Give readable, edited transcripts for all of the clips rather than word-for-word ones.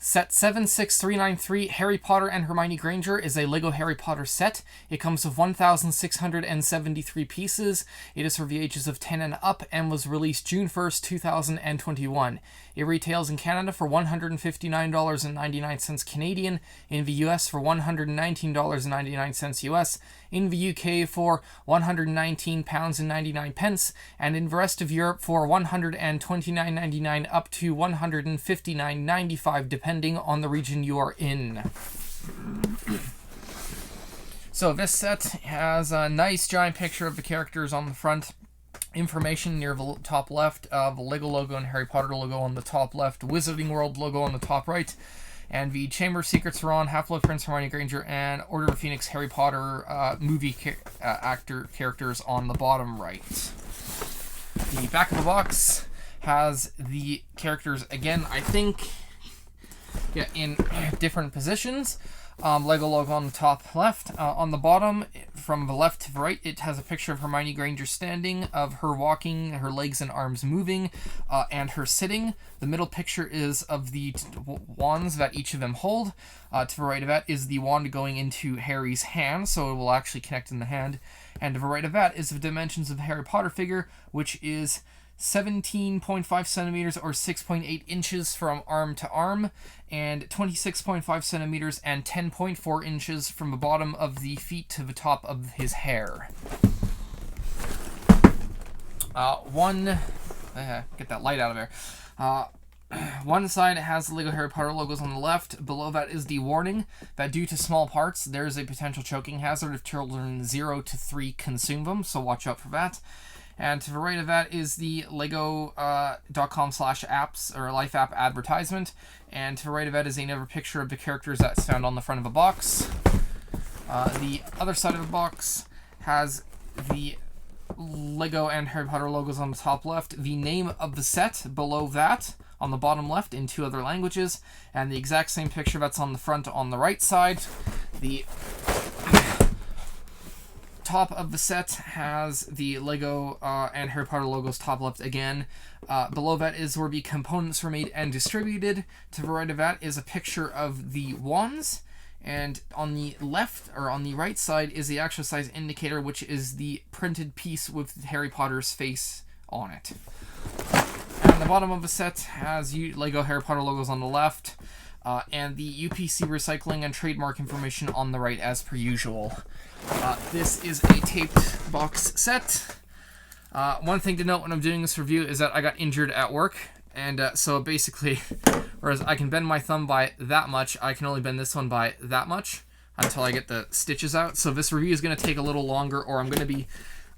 Set 76393, Harry Potter and Hermione Granger, is a LEGO Harry Potter set. It comes with 1,673 pieces. It is for the ages of 10 and up and was released June 1st, 2021. It retails in Canada for $159.99 Canadian, in the US for $119.99 US, in the UK for £119.99, and in the rest of Europe for $129.99 up to $159.95, depending on the region you are in. So this set has a nice giant picture of the characters on the front, information near the top left, the LEGO logo and Harry Potter logo on the top left, Wizarding World logo on the top right, and the Chamber of Secrets, Ron, Half-Blood Prince, Hermione Granger, and Order of the Phoenix, Harry Potter movie actor characters on the bottom right. The back of the box has the characters again, I think, in different positions. LEGO logo on the top left. On the bottom, from the left to the right, it has a picture of Hermione Granger standing, of her walking, her legs and arms moving, and her sitting. The middle picture is of the wands that each of them hold. To the right of that is the wand going into Harry's hand, so it will actually connect in the hand. And to the right of that is the dimensions of the Harry Potter figure, which is 17.5 centimeters or 6.8 inches from arm to arm, and 26.5 centimeters and 10.4 inches from the bottom of the feet to the top of his hair. Get that light out of there. One side has the LEGO Harry Potter logos on the left. Below that is the warning that due to small parts, there is a potential choking hazard if children 0 to 3 consume them, so watch out for that. And to the right of that is the lego.com/apps or life app advertisement. And to the right of that is another picture of the characters that's found on the front of a box. The other side of the box has the LEGO and Harry Potter logos on the top left, the name of the set below that on the bottom left in 2 other languages, and the exact same picture that's on the front on the right side. The top of the set has the LEGO and Harry Potter logos top left again. Below that is where the components were made and distributed. To the right of that is a picture of the wands. And on the left, or on the right side, is the actual size indicator, which is the printed piece with Harry Potter's face on it. And the bottom of the set has LEGO Harry Potter logos on the left, and the UPC recycling and trademark information on the right as per usual. This is a taped box set. One thing to note when I'm doing this review is that I got injured at work, and so basically, whereas I can bend my thumb by that much, I can only bend this one by that much until I get the stitches out. So this review is going to take a little longer, or I'm going to be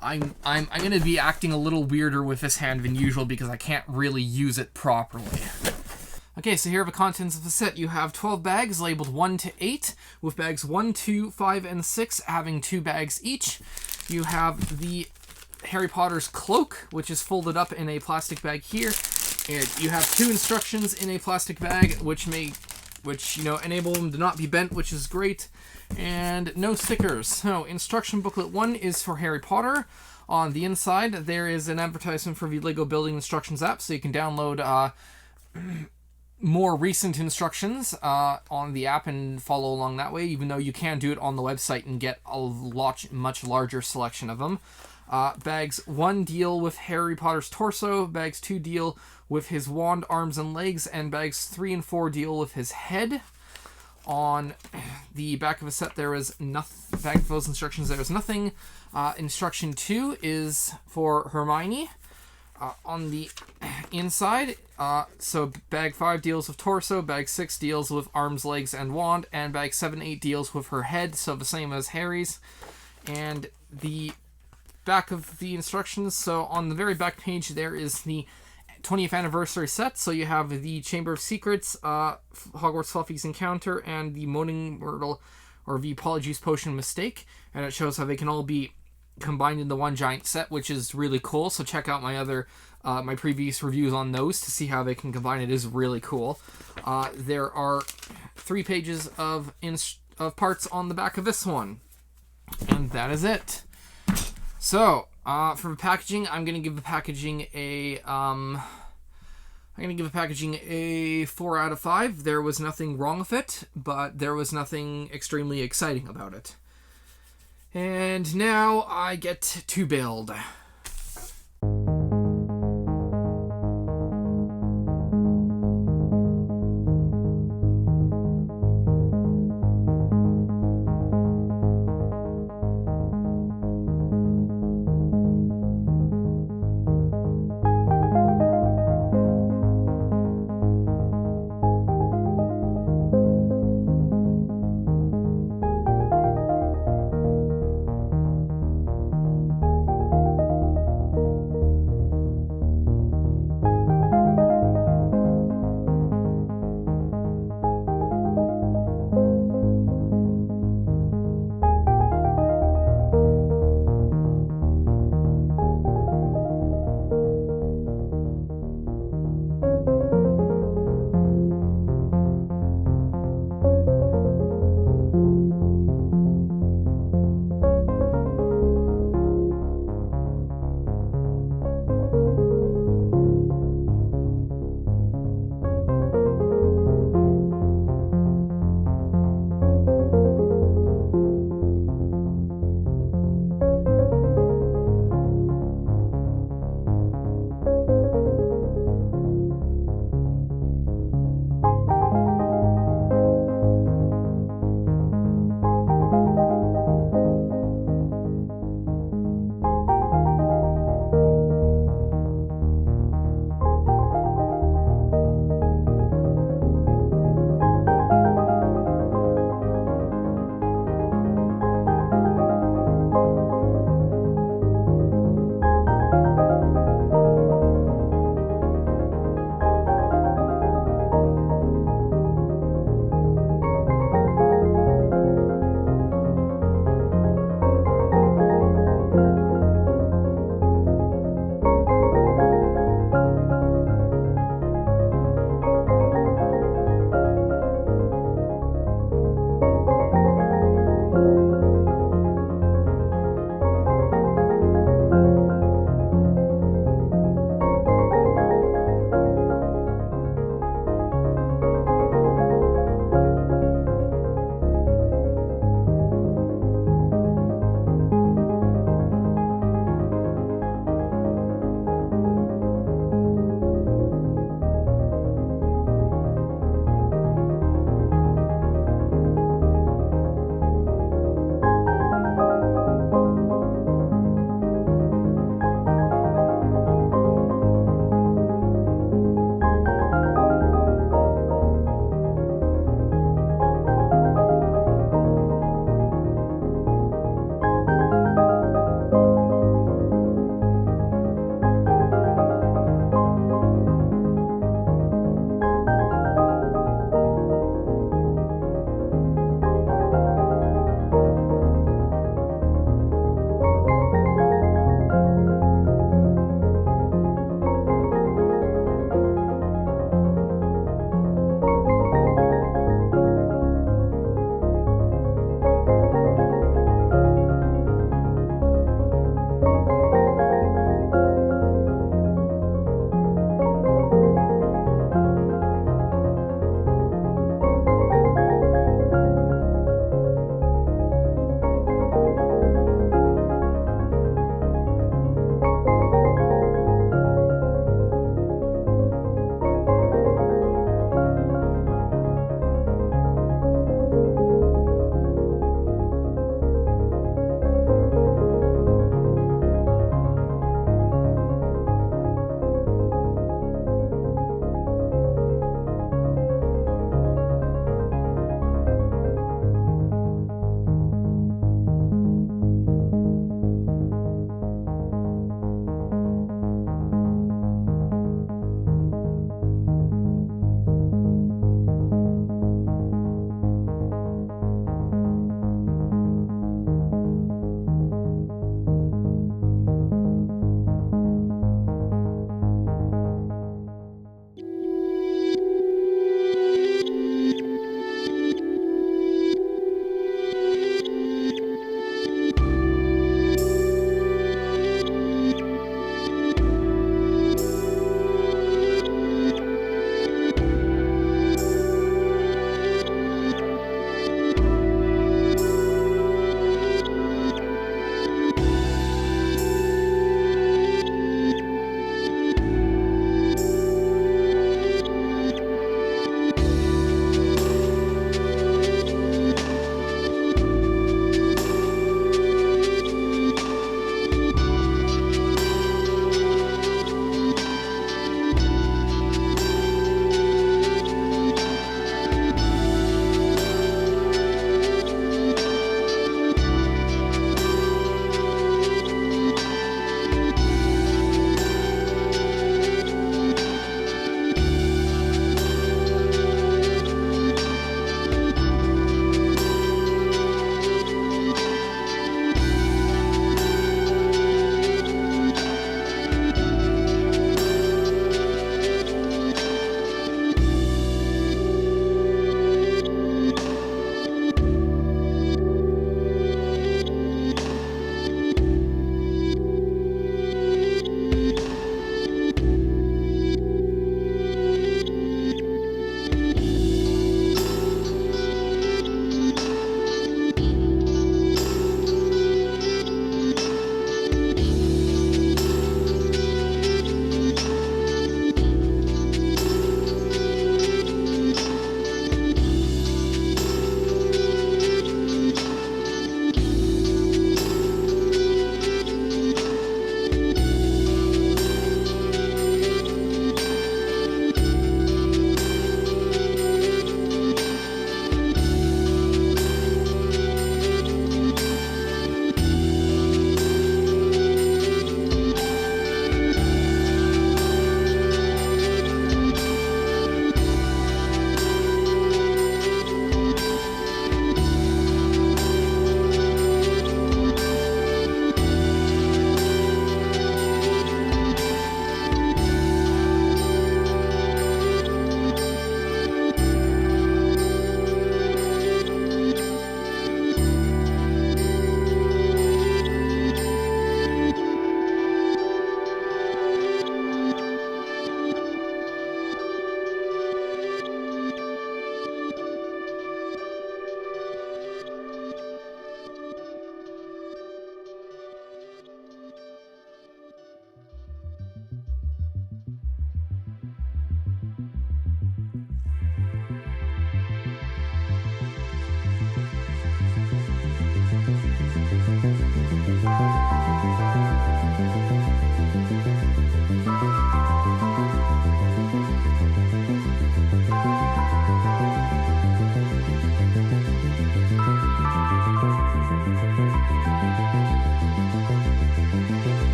acting a little weirder with this hand than usual because I can't really use it properly. Okay, so here are the contents of the set. You have 12 bags labeled 1 to 8, with bags 1, 2, 5, and 6 having 2 bags each. You have the Harry Potter's cloak, which is folded up in a plastic bag here. And you have 2 instructions in a plastic bag, which enable them to not be bent, which is great. And no stickers. So, instruction booklet 1 is for Harry Potter. On the inside, there is an advertisement for the LEGO Building Instructions app, so you can download more recent instructions on the app and follow along that way, even though you can do it on the website and get a much larger selection of them. Bags 1 deal with Harry Potter's torso, bags 2 deal with his wand, arms, and legs, and bags 3 and 4 deal with his head. On the back of the set, there is nothing. Back of those instructions, there is nothing. Instruction 2 is for Hermione. On the inside, so bag 5 deals with torso, bag 6 deals with arms, legs, and wand, and bag 7, 8 deals with her head, so the same as Harry's. And the back of the instructions, so on the very back page there is the 20th anniversary set, so you have the Chamber of Secrets, Hogwarts Fluffy's Encounter, and the Moaning Myrtle, or the Polyjuice Potion Mistake, and it shows how they can all be combined into one giant set, which is really cool. So check out my previous reviews on those to see how they can combine. It is really cool. There are 3 pages of parts on the back of this one, and that is it. So for the packaging, I'm going to give the packaging a I'm going to give the packaging a 4 out of 5. There was nothing wrong with it, but there was nothing extremely exciting about it. And now I get to build.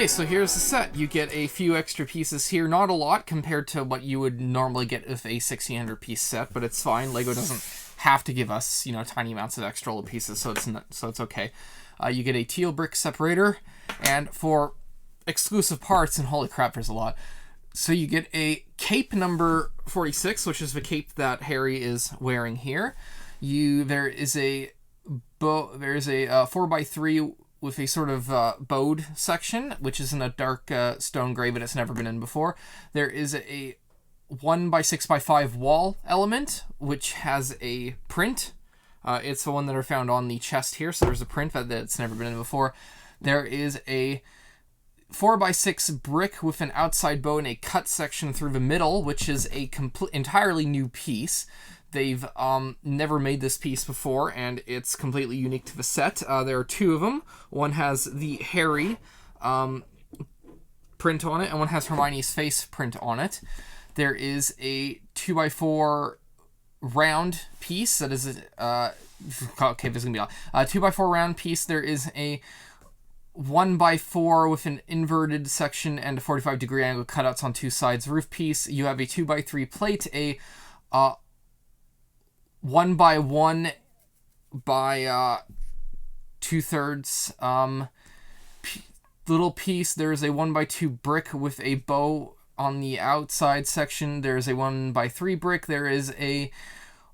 Okay, so here's the set. You get a few extra pieces here. Not a lot compared to what you would normally get with a 1,600 piece set, but it's fine. LEGO doesn't have to give us, tiny amounts of extra little pieces, so it's okay. You get a teal brick separator, and for exclusive parts, and holy crap, there's a lot. So you get a cape number 46, which is the cape that Harry is wearing here. There is a 4x3 with a sort of bowed section, which is in a dark stone gray, but it's never been in before. There is a 1x6x5 wall element, which has a print. It's the one that are found on the chest here, so there's a print that's never been in before. There is a 4x6 brick with an outside bow and a cut section through the middle, which is a entirely new piece. They've never made this piece before, and it's completely unique to the set. There are two of them. One has the Harry print on it, and one has Hermione's face print on it. There is a 2x4 round piece that is okay, there's gonna be a 2x4 round piece. There is a 1x4 with an inverted section and a 45-degree angle cutouts on two sides roof piece. You have a 2x3 plate, a 1x1 by 2/3 little piece. There's a 1x2 brick with a bow on the outside section. There's a 1x3 brick. There is a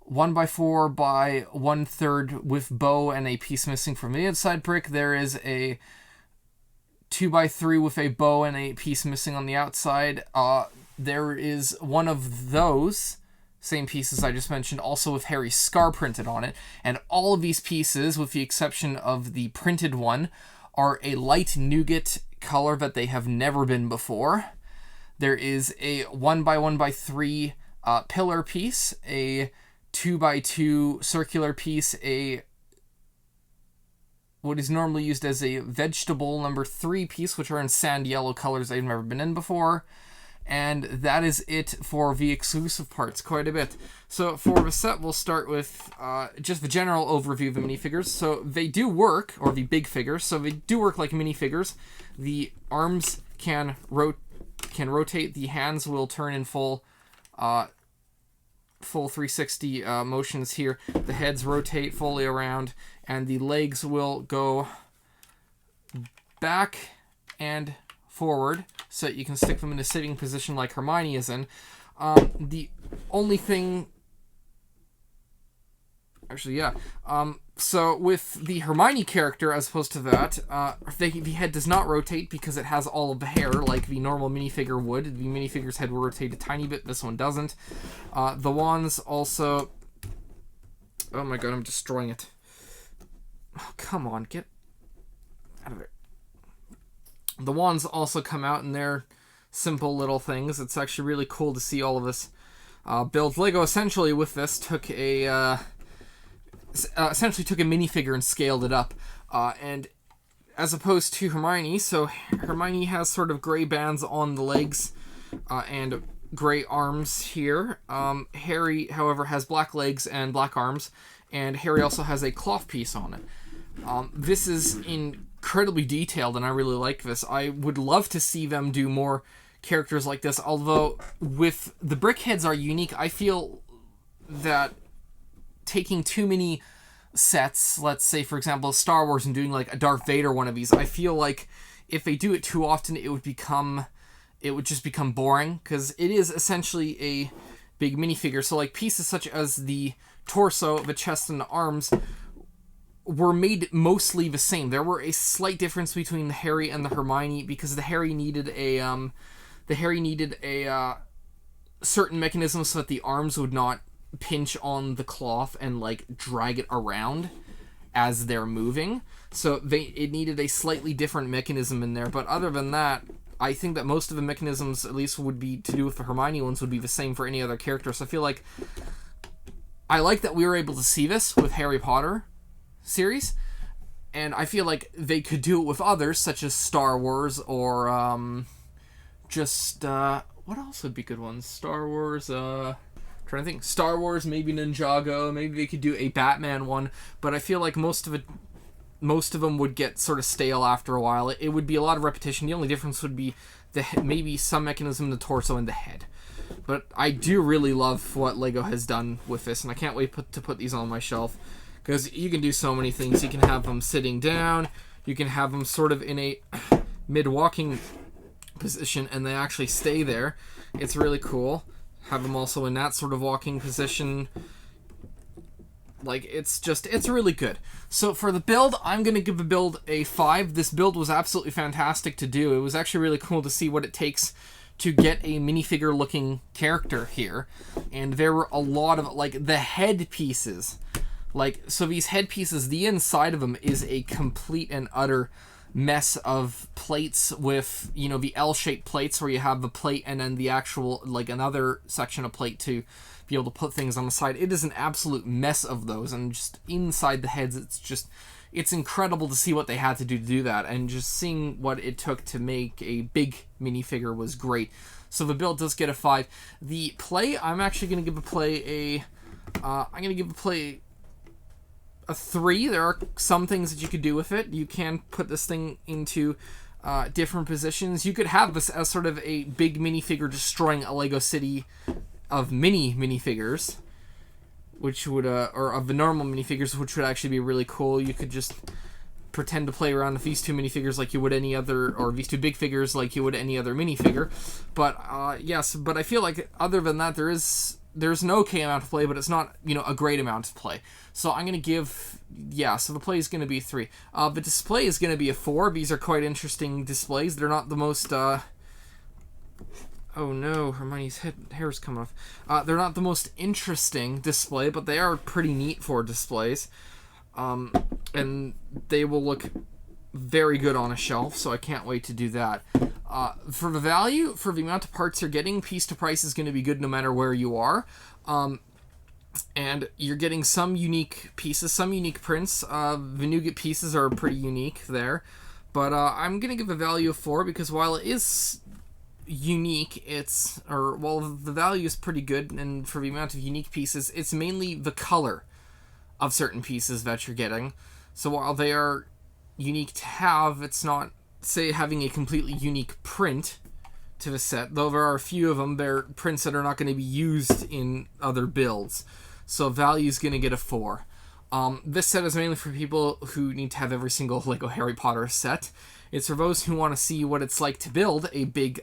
1x4 by 1/3 with bow and a piece missing from the inside brick. There is a 2x3 with a bow and a piece missing on the outside. There is one of those same pieces I just mentioned, also with Harry's scar printed on it. And all of these pieces, with the exception of the printed one, are a light nougat color that they have never been before. There is a 1x1x3 pillar piece, a 2x2 circular piece, what is normally used as a vegetable number 3 piece, which are in sand yellow colors they've never been in before. And that is it for the exclusive parts, quite a bit. So for the set, we'll start with just the general overview of the minifigures. So they do work, or the big figures, so they do work like minifigures. The arms can rotate, the hands will turn in full 360 motions here. The heads rotate fully around, and the legs will go back and forward, so that you can stick them in a sitting position like Hermione is in. The only thing... Actually, yeah. So with the Hermione character, as opposed to that, the head does not rotate because it has all of the hair like the normal minifigure would. The minifigure's head will rotate a tiny bit. This one doesn't. The wands also... Oh my god, I'm destroying it. Oh, come on, get out of there. The wands also come out in their simple little things. It's actually really cool to see all of this build. LEGO essentially with this took a minifigure and scaled it up. And as opposed to Hermione, so Hermione has sort of gray bands on the legs and gray arms here. Harry, however, has black legs and black arms, and Harry also has a cloth piece on it. This is incredibly detailed, and I really like this. I would love to see them do more characters like this, although with the brick heads are unique. I feel that taking too many sets, let's say for example Star Wars, and doing like a Darth Vader one of these, I feel like if they do it too often it would just become boring, because it is essentially a big minifigure. So like pieces such as the torso, the chest, and the arms were made mostly the same. There were a slight difference between the Harry and the Hermione, because the Harry needed a certain mechanism so that the arms would not pinch on the cloth and like drag it around as they're moving. So it needed a slightly different mechanism in there. But other than that, I think that most of the mechanisms, at least would be to do with the Hermione ones, would be the same for any other character. So I like that we were able to see this with Harry Potter series, and I feel like they could do it with others, such as Star Wars, or what else would be good ones? Star Wars, trying to think. Star Wars, maybe Ninjago, maybe they could do a Batman one, but I feel like most of it most of them would get sort of stale after a while. It would be a lot of repetition. The only difference would be maybe some mechanism in the torso and the head. But I do really love what LEGO has done with this, and I can't wait to put these on my shelf, because you can do so many things. You can have them sitting down, you can have them sort of in a mid-walking position, and they actually stay there. It's really cool. Have them also in that sort of walking position. Like, it's really good. So for the build, I'm going to give the build a 5. This build was absolutely fantastic to do. It was actually really cool to see what it takes to get a minifigure looking character here. And there were a lot of, like, the head pieces. Like, so these head pieces, the inside of them is a complete and utter mess of plates with, you know, the L-shaped plates where you have the plate and then the actual, like, another section of plate to be able to put things on the side. It is an absolute mess of those, and just inside the heads, it's incredible to see what they had to do that, and just seeing what it took to make a big minifigure was great. So the build does get a 5. The play, I'm actually going to give the play a 3. There are some things that you could do with it. You can put this thing into different positions. You could have this as sort of a big minifigure destroying a Lego city of minifigures, which would, or of the normal minifigures, which would actually be really cool. You could just pretend to play around with these 2 minifigures like you would any other, or these 2 big figures like you would any other minifigure. But, yes, but I feel like other than that, there's an okay amount of play, but it's not, you know, a great amount of play. So I'm going to give, so the play is going to be 3. The display is going to be a 4. These are quite interesting displays. They're not the most, oh no, Hermione's hair's coming off. They're not the most interesting display, but they are pretty neat for displays. And they will look very good on a shelf, so I can't wait to do that. For the value, for the amount of parts you're getting, piece to price is going to be good no matter where you are. And you're getting some unique pieces, some unique prints. The nougat pieces are pretty unique there. But I'm going to give a value of 4, because while it is unique, while the value is pretty good, and for the amount of unique pieces, it's mainly the color of certain pieces that you're getting. So while they are unique to have, it's not, say, having a completely unique print to the set, though there are a few of them, they're prints that are not going to be used in other builds. So value is going to get a 4. This set is mainly for people who need to have every single Lego Harry Potter set. It's for those who want to see what it's like to build a big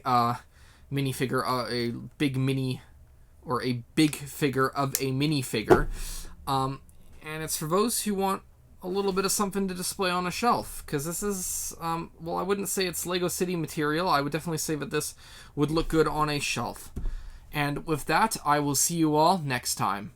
minifigure, a big mini, or a big figure of a minifigure. And it's for those who want a little bit of something to display on a shelf, because this is, well, I wouldn't say it's Lego City material. I would definitely say that this would look good on a shelf. And with that, I will see you all next time.